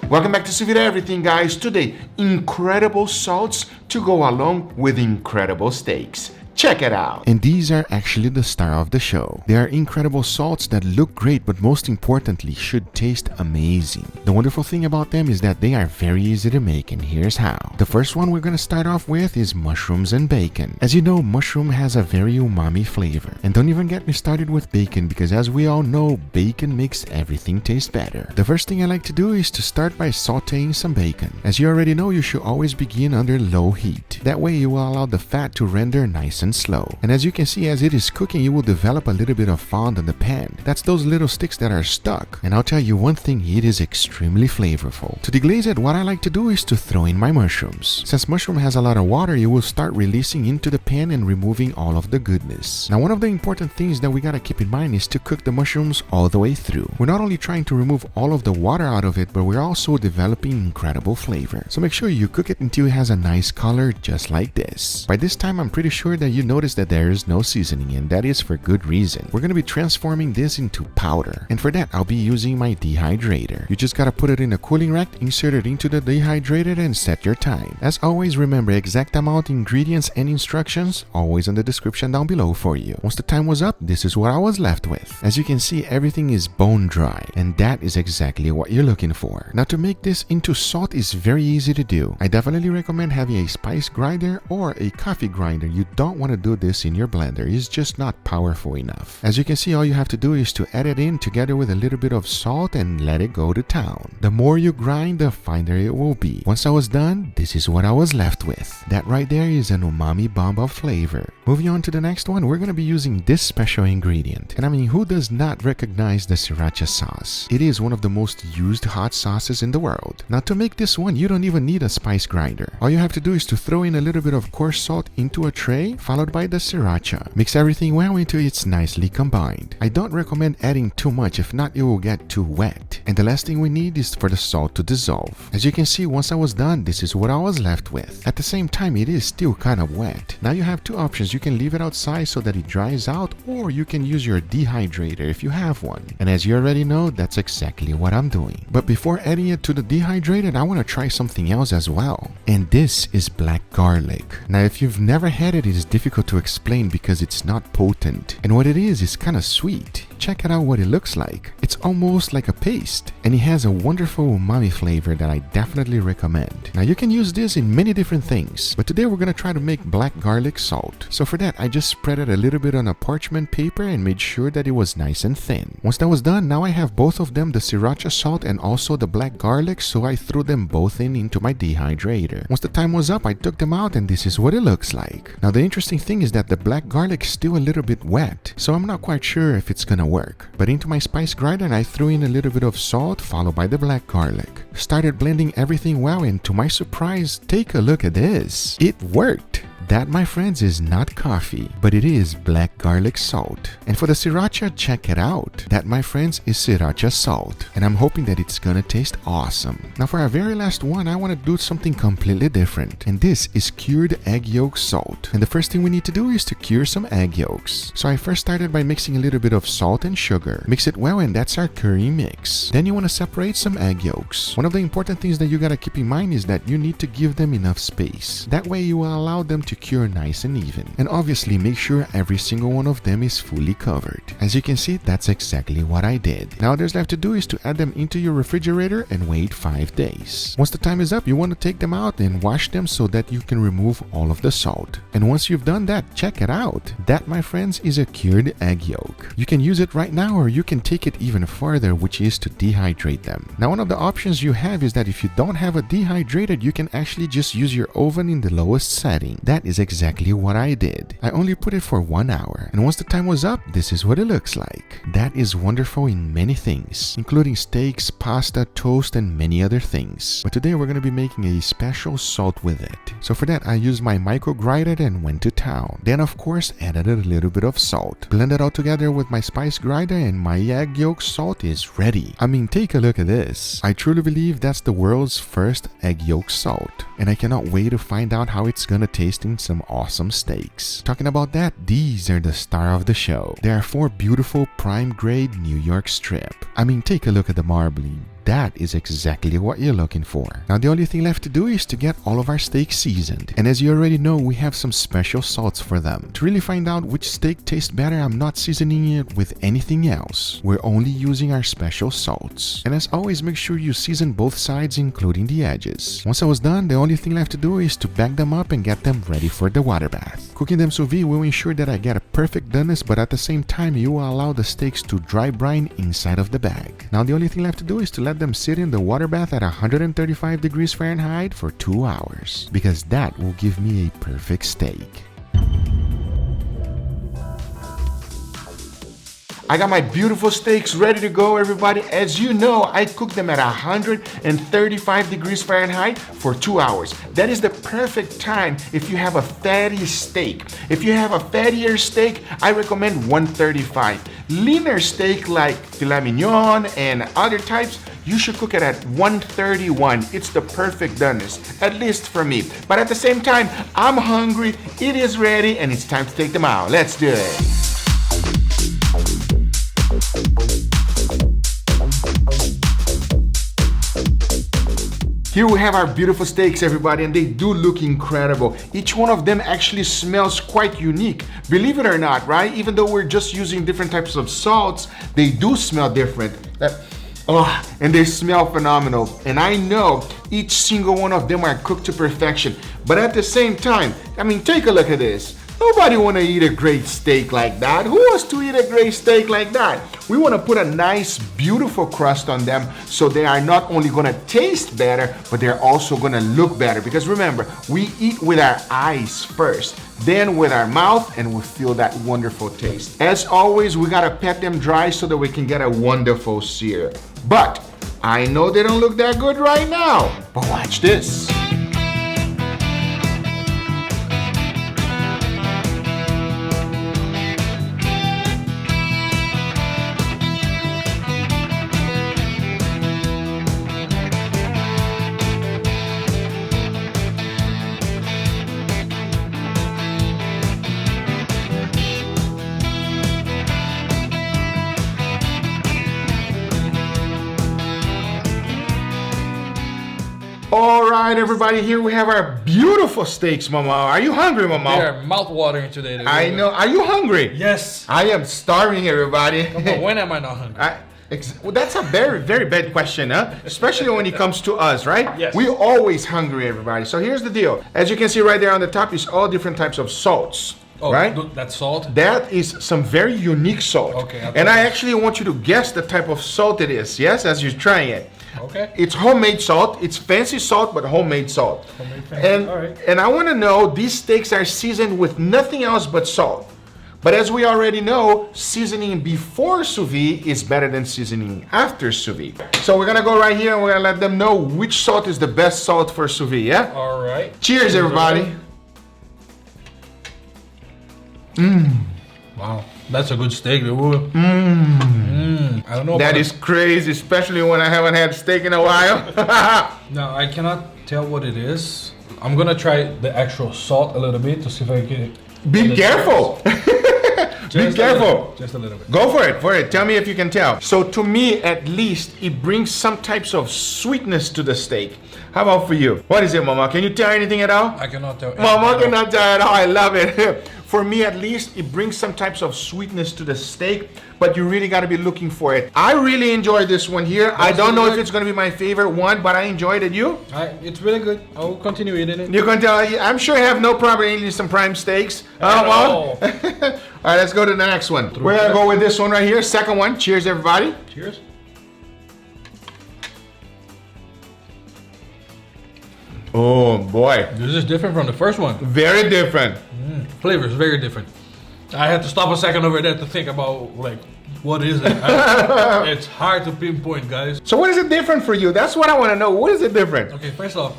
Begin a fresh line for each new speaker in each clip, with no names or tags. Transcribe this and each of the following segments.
Welcome back to Sous Vide Everything, guys. Today, incredible salts to go along with incredible steaks. Check it out. And these are actually the star of the show. They are incredible salts that look great, but most importantly, should taste amazing. The wonderful thing about them is that they are very easy to make, and here's how. The first one we're gonna start off with is mushrooms and bacon. As you know, mushroom has a very umami flavor. And don't even get me started with bacon, because as we all know, bacon makes everything taste better. The first thing I like to do is to start by sauteing some bacon. As you already know, you should always begin under low heat. That way you will allow the fat to render nice and slow. And as you can see, as it is cooking, you will develop a little bit of fond in the pan. That's those little sticks that are stuck. And I'll tell you one thing, it is extremely flavorful. To deglaze it, what I like to do is to throw in my mushrooms. Since mushroom has a lot of water, you will start releasing into the pan and removing all of the goodness. Now, one of the important things that we gotta keep in mind is to cook the mushrooms all the way through. We're not only trying to remove all of the water out of it, but we're also developing incredible flavor. So make sure you cook it until it has a nice color, just like this. By this time, I'm pretty sure that you noticed that there is no seasoning, and that is for good reason. We're going to be transforming this into powder, and for that I'll be using my dehydrator. You just gotta put it in a cooling rack, insert it into the dehydrator, and set your time. As always, remember exact amount, ingredients, and instructions always in the description down below for you. Once the time was up, this is what I was left with. As you can see, everything is bone dry, and that is exactly what you're looking for. Now, to make this into salt is very easy to do. I definitely recommend having a spice grinder or a coffee grinder. You don't want to do this in your blender, it's just not powerful enough. As you can see, all you have to do is to add it in together with a little bit of salt and let it go to town. The more you grind, the finer it will be. Once I was done, this is what I was left with. That right there is an umami bomb of flavor. Moving on to the next one, we're going to be using this special ingredient. And I mean, who does not recognize the Sriracha sauce? It is one of the most used hot sauces in the world. Now, to make this one, you don't even need a spice grinder. All you have to do is to throw in a little bit of coarse salt into a tray, followed by the Sriracha. Mix everything well until it's nicely combined. I don't recommend adding too much, if not it will get too wet. And the last thing we need is for the salt to dissolve. As you can see, once I was done, this is what I was left with. At the same time, it is still kind of wet. Now you have two options. You can leave it outside so that it dries out, or you can use your dehydrator if you have one. And as you already know, that's exactly what I'm doing. But before adding it to the dehydrator, I want to try something else as well. And this is black garlic. Now, if you've never had it, it is difficult to explain because it's not potent. And what it is kind of sweet. Check it out what it looks like. It's almost like a paste, and it has a wonderful umami flavor that I definitely recommend. Now, you can use this in many different things, but today we're going to try to make black garlic salt. So for that, I just spread it a little bit on a parchment paper and made sure that it was nice and thin. Once that was done, now I have both of them, the Sriracha salt and also the black garlic, so I threw them both into my dehydrator. Once the time was up, I took them out, and this is what it looks like. Now, the interesting thing is that the black garlic is still a little bit wet, so I'm not quite sure if it's gonna work. But into my spice grinder, I threw in a little bit of salt, followed by the black garlic. Started blending everything well, and to my surprise, take a look at this. It worked! That, my friends, is not coffee, but it is black garlic salt. And for the Sriracha, check it out. That, my friends, is Sriracha salt. And I'm hoping that it's gonna taste awesome. Now, for our very last one, I want to do something completely different. And this is cured egg yolk salt. And the first thing we need to do is to cure some egg yolks. So I first started by mixing a little bit of salt and sugar. Mix it well, and that's our curry mix. Then you want to separate some egg yolks. One of the important things that you gotta keep in mind is that you need to give them enough space. That way you will allow them to cure nice and even. And obviously make sure every single one of them is fully covered. As you can see, that's exactly what I did. Now, all there's left to do is to add them into your refrigerator and wait 5 days. Once the time is up, you want to take them out and wash them so that you can remove all of the salt. And once you've done that, check it out. That, my friends, is a cured egg yolk. You can use it right now, or you can take it even further, which is to dehydrate them. Now, one of the options you have is that if you don't have a dehydrator, you can actually just use your oven in the lowest setting. That is exactly what I did. I only put it for 1 hour, and once the time was up, this is what it looks like. That is wonderful in many things, including steaks, pasta, toast, and many other things. But today we're going to be making a special salt with it. So for that, I used my micro grinder and went to town. Then, of course, added a little bit of salt. Blended all together with my spice grinder, and my egg yolk salt is ready. I mean, take a look at this. I truly believe that's the world's first egg yolk salt, and I cannot wait to find out how it's gonna taste in some awesome steaks. Talking about that, these are the star of the show. There are 4 beautiful prime grade New York strip. I mean, take a look at the marbling, that is exactly what you're looking for. Now the only thing left to do is to get all of our steaks seasoned. And as you already know, we have some special salts for them. To really find out which steak tastes better, I'm not seasoning it with anything else. We're only using our special salts. And as always, make sure you season both sides, including the edges. Once I was done, the only thing left to do is to bag them up and get them ready for the water bath. Cooking them sous vide will ensure that I get a perfect doneness, but at the same time, you will allow the steaks to dry brine inside of the bag. Now the only thing left to do is to let them sit in the water bath at 135 degrees Fahrenheit for 2 hours, because that will give me a perfect steak. I got my beautiful steaks ready to go, everybody. As you know, I cook them at 135 degrees Fahrenheit for 2 hours. That is the perfect time if you have a fatty steak. If you have a fattier steak, I recommend 135. Leaner steak like filet mignon and other types, you should cook it at 131. It's the perfect doneness, at least for me. But at the same time, I'm hungry, it is ready, and it's time to take them out. Let's do it. Here we have our beautiful steaks, everybody, and they do look incredible. Each one of them actually smells quite unique. Believe it or not, right? Even though we're just using different types of salts, they do smell different. And they smell phenomenal. And I know each single one of them are cooked to perfection. But at the same time, I mean, take a look at this. Nobody want to eat a great steak like that. Who wants to eat a great steak like that? We want to put a nice, beautiful crust on them so they are not only going to taste better, but they're also going to look better. Because remember, we eat with our eyes first, then with our mouth, and we feel that wonderful taste. As always, we got to pat them dry so that we can get a wonderful sear. But I know they don't look that good right now. But watch this. All right, everybody, here we have our beautiful steaks, Mama. Are you hungry, Mama?
They are mouth-watering today.
I know. Are you hungry?
Yes.
I am starving, everybody.
Come on, when am I not hungry?
Well, that's a very, very bad question, huh? Especially when it comes to us, right?
Yes.
We're always hungry, everybody. So here's the deal. As you can see right there on the top is all different types of salts.
Oh,
right?
That's salt?
That is some very unique salt.
Okay.
And I actually want you to guess the type of salt it is, yes, as you're trying it.
Okay.
It's homemade salt. It's fancy salt, but homemade salt.
Homemade fancy.
And,
all right.
and I want to know, these steaks are seasoned with nothing else but salt. But as we already know, seasoning before sous vide is better than seasoning after sous vide. So we're going to go right here and we're going to let them know which salt is the best salt for sous vide, yeah?
All right.
Cheers, everybody.
Wow, that's a good steak. I don't know.
That is crazy, especially when I haven't had steak in a while.
Now, I cannot tell what it is. I'm going to try the actual salt a little bit to see if I can...
Be careful. Be careful.
Just a little bit.
Go for it. Tell me if you can tell. So to me, at least, it brings some types of sweetness to the steak. How about for you? What is it, Mama? Can you tell anything at all?
I cannot tell.
Mama cannot tell at all. I love it. For me, at least, it brings some types of sweetness to the steak, but you really got to be looking for it. I really enjoyed this one here. I don't know if it's going to be my favorite one, but I enjoyed it. You?
It's really good. I will continue eating it.
You can tell. I'm sure you have no problem eating some prime steaks. All right, let's go to the next one. We're going to go with this one right here. Second one. Cheers, everybody.
Cheers.
Oh, boy.
This is different from the first one.
Very different.
Flavor is very different. I had to stop a second over there to think about, like, what is it? It's hard to pinpoint, guys.
So what is it different for you? That's what I want to know. What is it different?
Okay, first off,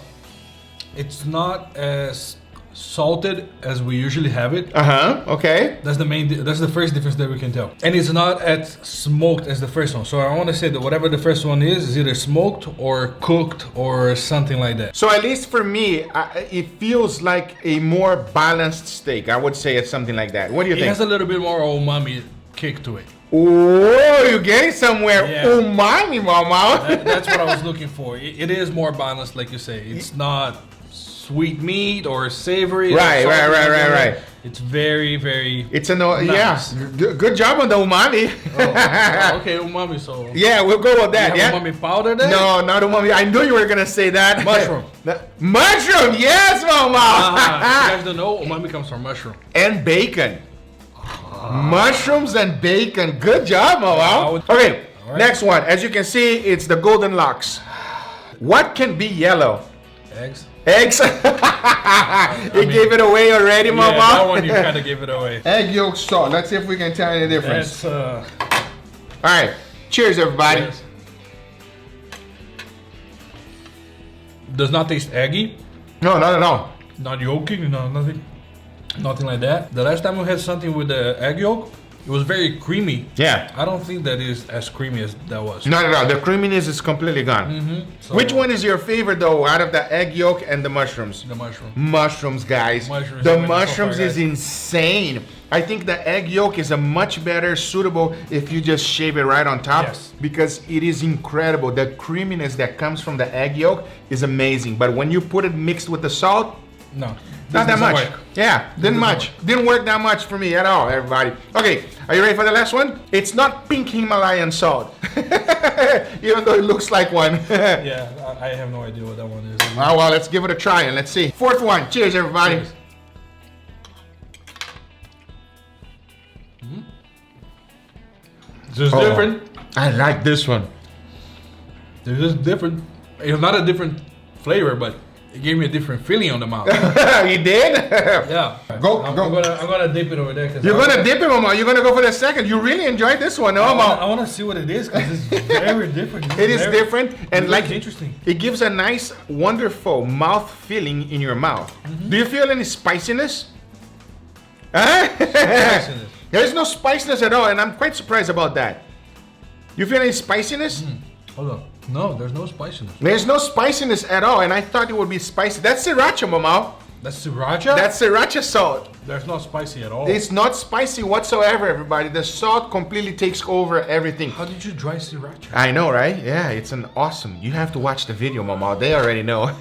it's not as salted as we usually have it.
Okay.
That's the first difference that we can tell. And it's not as smoked as the first one. So I want to say that whatever the first one is either smoked or cooked or something like that.
So at least for me, it feels like a more balanced steak. I would say it's something like that. What do you think?
It has a little bit more umami kick to it.
Oh, you're getting somewhere.
Yeah.
Umami, mama.
That's what I was looking for. It is more balanced, like you say. It's not sweet meat or savory.
Right.
It's very, very.
It's a
nice.
Yeah. Good job on the umami.
Oh, okay, umami. So
yeah, we'll go with that.
you have
Yeah.
umami powder there?
No, not umami. I knew you were gonna say that.
Mushroom.
Mushroom. Yes, mama.
You guys don't know, umami comes from mushroom.
And bacon. Mushrooms and bacon. Good job, mama. Okay.
All right.
Next one. As you can see, it's the golden lox. What can be yellow?
Eggs.
Eggs. You gave it away already, mama.
Yeah, that one you kind of gave it away.
Egg yolk salt. Let's see if we can tell any difference.
That's,
All right. Cheers, everybody.
yes. Does not taste eggy.
No, not at all.
Not yolky, nothing like that. The last time we had something with the egg yolk, it was very creamy.
Yeah.
I don't think that is as creamy as that was.
Not at all. The creaminess is completely gone.
So,
Which one is your favorite, though, out of the egg yolk and the mushrooms?
The mushroom.
Mushrooms, guys.
Mushrooms
The
are winning so
mushrooms
far,
is
guys.
insane. I think the egg yolk is a much better suitable if you just shave it right on top.
Yes.
Because it is incredible. The creaminess that comes from the egg yolk is amazing. But when you put it mixed with the salt,
No.
not that
doesn't
much.
work.
Yeah, didn't much. Didn't work that much for me at all, everybody. Okay, are you ready for the last one? It's not pink Himalayan salt. Even though it looks like one.
Yeah, I have no idea what that one is.
Oh, well, let's give it a try and let's see. Fourth one. Cheers, everybody.
Cheers. This is
Oh.
different.
I like this one.
This is different. It's not a different flavor, but it gave me a different feeling on the mouth.
You did?
Yeah.
Go,
I'm
go.
gonna dip it over there. Cause
You're gonna dip it, Mama. You're gonna go for the second. You really enjoyed this one, no,
I
Mama?
want to see what it is because it's very different.
It is different and
it's
like
interesting.
It gives a nice, wonderful mouth feeling in your mouth. Do you feel any spiciness? Huh?
Spiciness.
There's no spiciness at all, and I'm quite surprised about that. You feel any spiciness?
Hold on. No, there's no spiciness.
There's no spiciness at all, and I thought it would be spicy. That's Sriracha, Mama.
That's Sriracha?
That's Sriracha salt.
There's not spicy at all.
It's not spicy whatsoever, everybody. The salt completely takes over everything.
How did you dry Sriracha?
I know, right? Yeah, it's an awesome. You have to watch the video, Mama. They already know.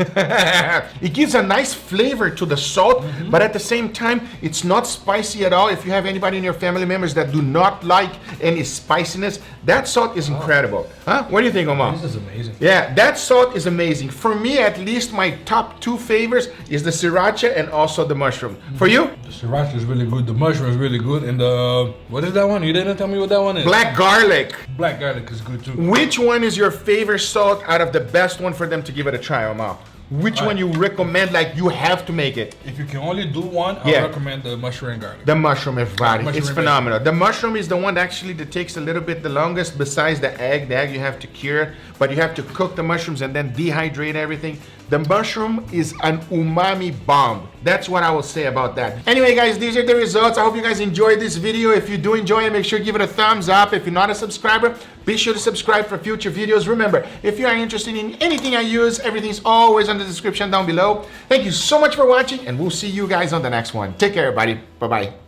It gives a nice flavor to the salt, but at the same time, it's not spicy at all. If you have anybody in your family members that do not like any spiciness, that salt is incredible. Huh? What do you think, Mama?
This is amazing.
Yeah, that salt is amazing. For me, at least, my top two favorites is the Sriracha and also the mushroom. For you?
The Sriracha is really good. The mushroom is really good. And the... What is that one? You didn't tell me what that one is.
Black garlic.
Black garlic is good too.
Which one is your favorite salt out of the best one for them to give it a try, Omar? Which one you recommend, like you have to make it?
If you can only do one, I
Yeah.
recommend the mushroom and garlic.
The mushroom, everybody.
Mushroom
It's
and
phenomenal. The mushroom is the one actually that takes a little bit the longest besides the egg. The egg you have to cure, but you have to cook the mushrooms and then dehydrate everything. The mushroom is an umami bomb. That's what I will say about that. Anyway, guys, these are the results. I hope you guys enjoyed this video. If you do enjoy it, make sure you give it a thumbs up. If you're not a subscriber, be sure to subscribe for future videos. Remember, if you are interested in anything I use, everything's always in the description down below. Thank you so much for watching, and we'll see you guys on the next one. Take care, everybody. Bye-bye.